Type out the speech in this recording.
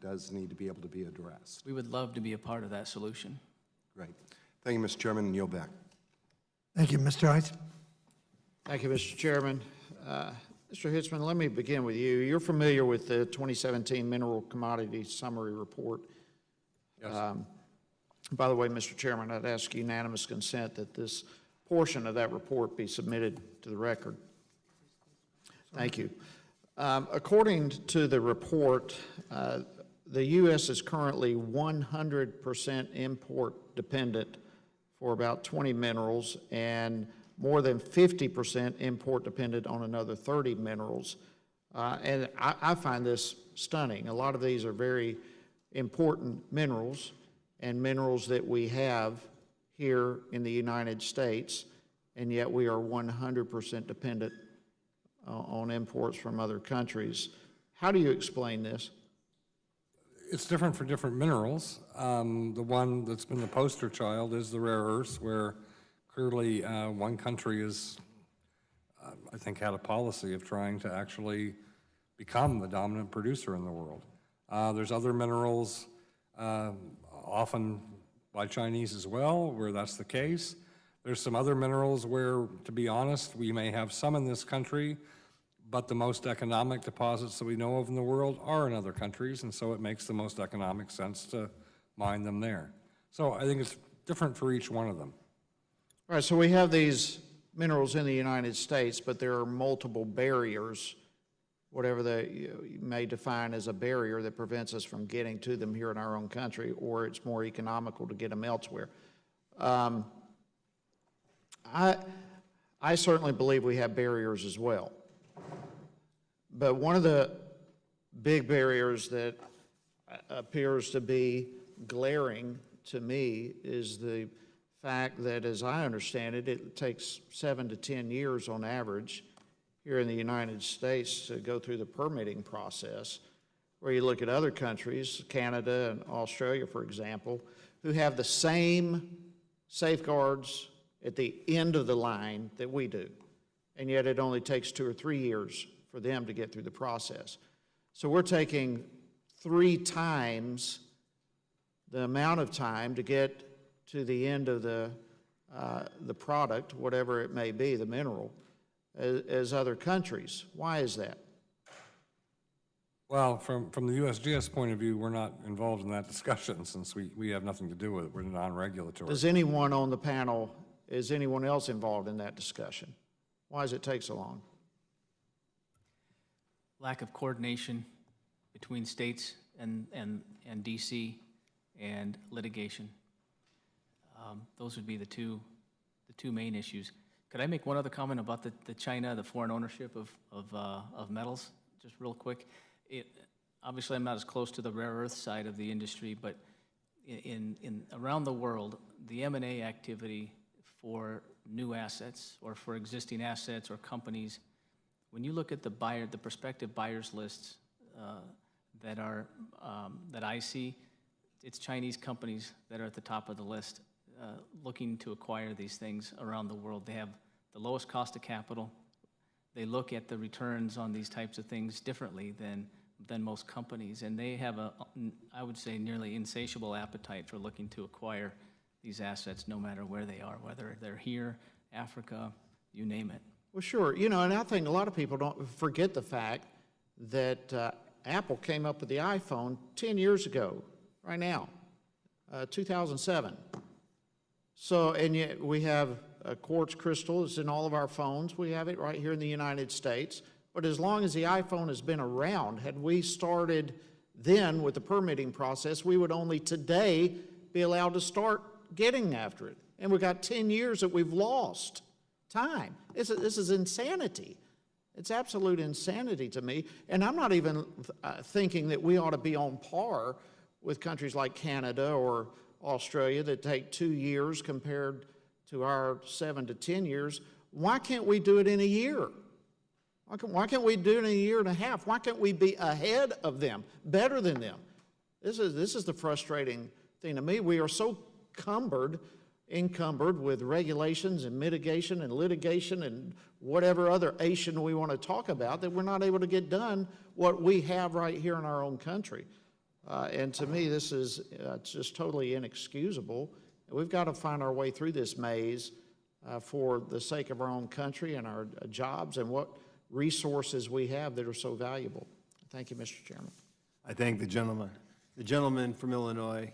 does need to be able to be addressed. We would love to be a part of that solution. Great. Thank you, Mr. Chairman. Yield back. Thank you, Mr. Hice. Thank you, Mr. Chairman. Mr. Hitzman, let me begin with you. You're familiar with the 2017 Mineral Commodity Summary Report. Yes. By the way, Mr. Chairman, I'd ask unanimous consent that this portion of that report be submitted to the record. Thank you. According to the report, the U.S. is currently 100% import dependent for about 20 minerals and more than 50% import dependent on another 30 minerals. And I find this stunning. A lot of these are very important minerals and minerals that we have here in the United States, and yet we are 100% dependent on imports from other countries. How do you explain this? It's different for different minerals. The one that's been the poster child is the rare earths, where clearly one country has, I think, had a policy of trying to actually become the dominant producer in the world. There's other minerals, often by Chinese as well, where that's the case. There's some other minerals where, to be honest, we may have some in this country, but the most economic deposits that we know of in the world are in other countries, and so it makes the most economic sense to mine them there. So I think it's different for each one of them. All right, so we have these minerals in the United States, but there are multiple barriers, whatever you may define as a barrier that prevents us from getting to them here in our own country, or it's more economical to get them elsewhere. I certainly believe we have barriers as well. But one of the big barriers that appears to be glaring to me is the fact that, as I understand it, it takes 7 to 10 years on average here in the United States to go through the permitting process, where you look at other countries, Canada and Australia, for example, who have the same safeguards at the end of the line that we do, and yet it only takes 2 or 3 years for them to get through the process. So we're taking 3 times the amount of time to get to the end of the product, whatever it may be, the mineral, as other countries. Why is that? Well, from the USGS point of view, we're not involved in that discussion since we have nothing to do with it. We're non-regulatory. Does anyone on the panel, is anyone else involved in that discussion? Why does it take so long? Lack of coordination between states and DC, and litigation. Those would be the two main issues. Could I make one other comment about the China, the foreign ownership of metals, just real quick? Obviously, I'm not as close to the rare earth side of the industry, but around the world, the M&A activity for new assets or for existing assets or companies, when you look at the prospective buyers lists that I see, it's Chinese companies that are at the top of the list looking to acquire these things around the world. They have the lowest cost of capital. They look at the returns on these types of things differently than most companies, and they have I would say, nearly insatiable appetite for looking to acquire these assets no matter where they are, whether they're here, Africa, you name it. Well, sure. You know, and I think a lot of people don't forget the fact that Apple came up with the iPhone 10 years ago, right now, 2007. So, and yet we have quartz crystal. It's in all of our phones. We have it right here in the United States. But as long as the iPhone has been around, had we started then with the permitting process, we would only today be allowed to start getting after it. And we've got 10 years that we've lost time. This is insanity. It's absolute insanity to me. And I'm not even thinking that we ought to be on par with countries like Canada or Australia that take 2 years compared to our 7 to 10 years. Why can't we do it in a year? Why can't we do it in a year and a half? Why can't we be ahead of them, better than them? This is the frustrating thing to me. We are so encumbered with regulations and mitigation and litigation and whatever other Asian we want to talk about that we're not able to get done what we have right here in our own country. And to me, this is just totally inexcusable. We've got to find our way through this maze for the sake of our own country and our jobs and what resources we have that are so valuable. Thank you, Mr. Chairman. I thank the gentleman. The gentleman from Illinois